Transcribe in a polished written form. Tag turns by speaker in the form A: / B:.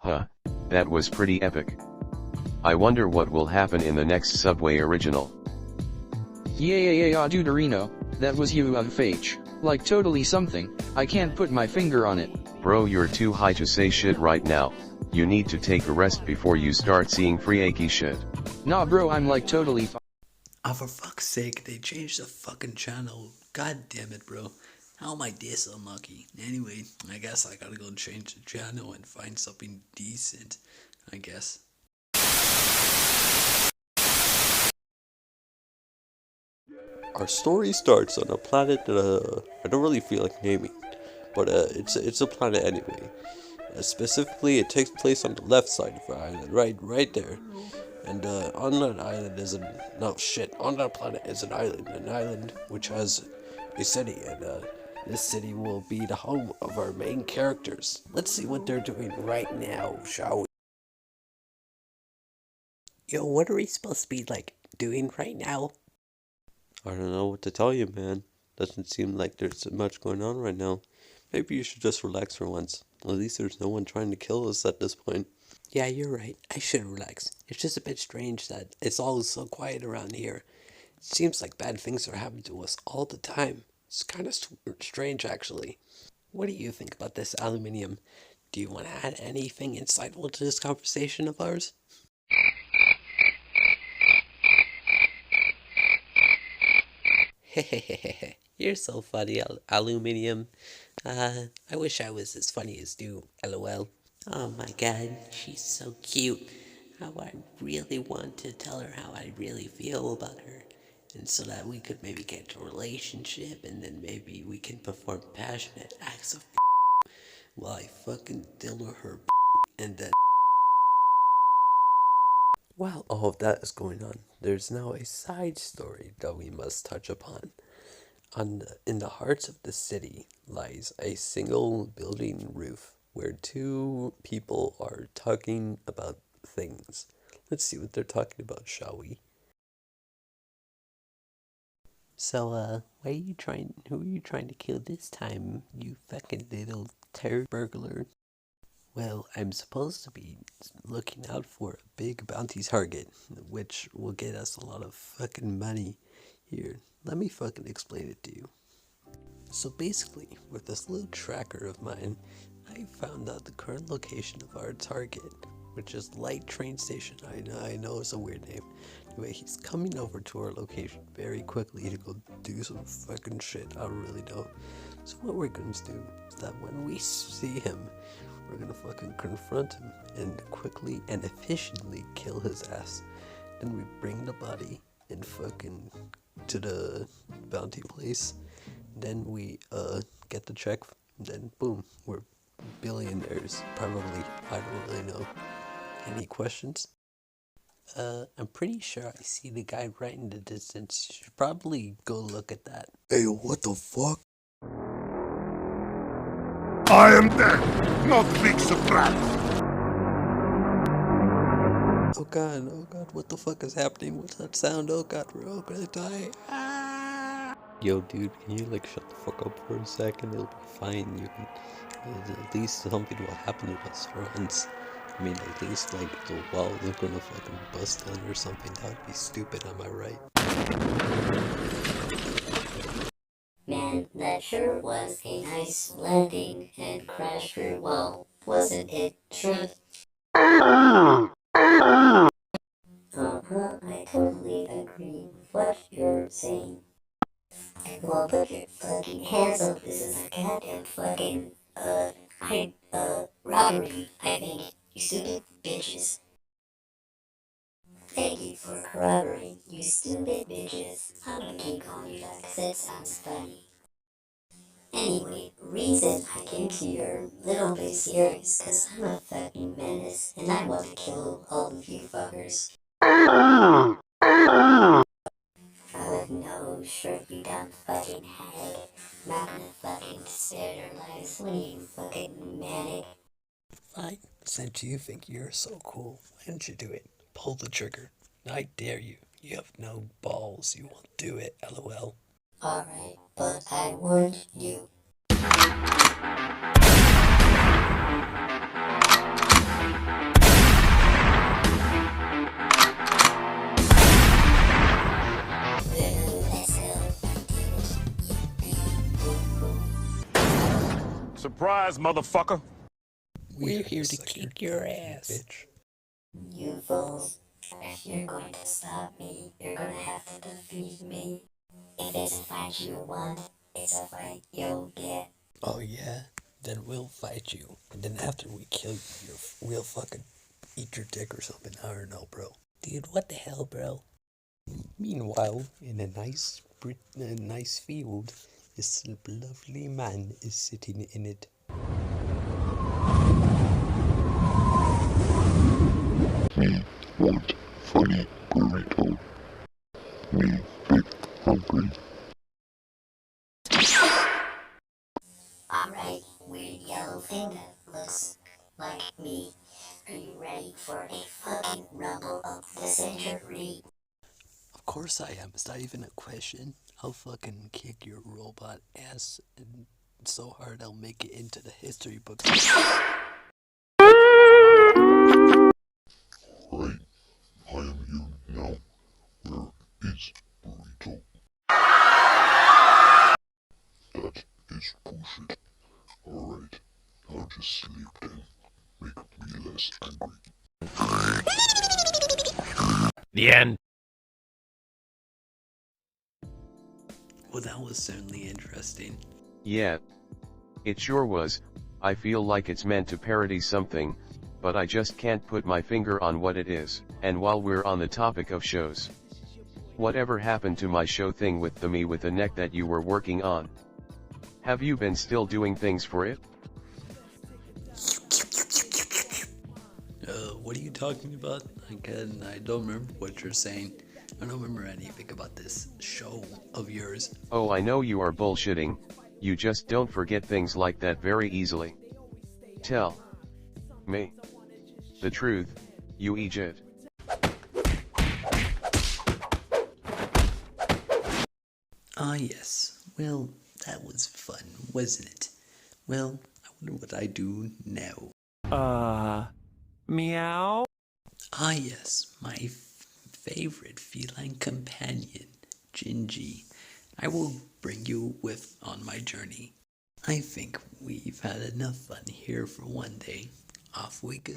A: Huh, that was pretty epic. I wonder what will happen in the next Subway original.
B: Yeah, Duderino, that was you of H. Like totally something, I can't put my finger on it.
A: Bro, you're too high to say shit right now. You need to take a rest before you start seeing freaky shit.
B: Nah bro, I'm like totally
C: Oh, for fuck's sake, they changed the fucking channel. God damn it, bro. How am I this unlucky? Anyway, I guess I gotta go change the channel and find something decent, I guess.
D: Our story starts on a planet that I don't really feel like naming, but it's a planet anyway. Specifically, it takes place on the left side of our island, right there. And on that island is on that planet is an island which has a city, and this city will be the home of our main characters. Let's see what they're doing right now, shall we?
E: Yo, what are we supposed to be, like, doing right now?
D: I don't know what to tell you, man. Doesn't seem like there's much going on right now. Maybe you should just relax for once. At least there's no one trying to kill us at this point.
E: Yeah, you're right. I should relax. It's just a bit strange that it's all so quiet around here. It seems like bad things are happening to us all the time. It's kind of strange, actually. What do you think about this aluminium? Do you want to add anything insightful to this conversation of ours? Hehehehe, you're so funny, aluminium. I wish I was as funny as you, lol. Oh my god, she's so cute. How I really want to tell her how I really feel about her. And so that we could maybe get to a relationship, and then maybe we can perform passionate acts of while I fucking deal her and then.
D: While all of that is going on, there's now a side story that we must touch upon. In the heart of the city lies a single building roof where two people are talking about things. Let's see what they're talking about, shall we?
E: So, who are you trying to kill this time, you fucking little terror burglar?
D: Well, I'm supposed to be looking out for a big bounty target, which will get us a lot of fucking money. Here, let me fucking explain it to you. So basically, with this little tracker of mine, I found out the current location of our target, which is Light Train Station. I know it's a weird name. Anyway, he's coming over to our location very quickly to go do some fucking shit. I don't really know. So what we're going to do is that when we see him, we're gonna fucking confront him and quickly and efficiently kill his ass. Then we bring the body and fucking to the bounty place. Then we get the check. Then boom, we're billionaires. Probably. I don't really know. Any questions?
E: I'm pretty sure I see the guy right in the distance. You should probably go look at that.
D: Hey, what the fuck?
F: I am dead, not big surprise.
D: Oh god, what the fuck is happening? What's that sound? Oh god, we're all gonna die. Ah! Yo, dude, can you like shut the fuck up for a second? It'll be fine. You can, at least something will happen to us for once. I mean, at least like the walls are gonna fucking bust down or something. That would be stupid, am I right?
G: Man, that sure was a nice landing and crash through wall, wasn't it, Shrimp? I totally agree with what you're saying. Well, put your fucking hands up, this is a goddamn fucking, robbery, I think, you stupid bitches. Thank you for corroborating, you stupid bitches. I'm gonna keep calling you that because it sounds funny. Anyway, reason I came to your little base here is because I'm a fucking menace and I want to kill all of you fuckers. Oh no, sure you dumb fucking hag. Not gonna fucking spare your lives. What are you fucking manic?
D: Fine. Since you think you're so cool, why don't you do it? Pull the trigger. I dare you. You have no balls. You won't do it, lol.
G: Alright, but I warned you.
F: Surprise, motherfucker!
E: We're here to kick your ass.
D: Bitch.
G: You fools. If you're going to stop me, you're gonna have to defeat me. If it's a fight you want, it's a fight you'll get.
D: Oh yeah? Then we'll fight you. And then after we kill you, we'll fucking eat your dick or something. I don't know, bro.
E: Dude, what the hell, bro?
D: Meanwhile, in a nice field, this lovely man is sitting in it.
F: Me want funny burrito. Me big hungry.
G: Alright, weird yellow thing that looks like me. Are you ready for a fucking rumble of the century?
D: Of course I am. Is that even a question? I'll fucking kick your robot ass and so hard I'll make it into the history books.
F: Right, I am you now. Where is burrito? That is bullshit. Alright, I'll just sleep then. Make me less angry.
H: The end.
C: Well, that was certainly interesting.
A: Yeah. It sure was. I feel like it's meant to parody something, but I just can't put my finger on what it is. And while we're on the topic of shows, whatever happened to my show thing with the me with a neck that you were working on? Have you been still doing things for it?
C: What are you talking about? Again, I don't remember what you're saying. I don't remember anything about this show of yours.
A: Oh, I know you are bullshitting. You just don't forget things like that very easily. Tell me the truth, you idiot.
C: Ah, yes. Well, that was fun, wasn't it? Well, I wonder what I do now.
H: Meow?
C: Ah, yes, my favorite feline companion, Gingy. I will bring you with on my journey. I think we've had enough fun here for one day. Off we go.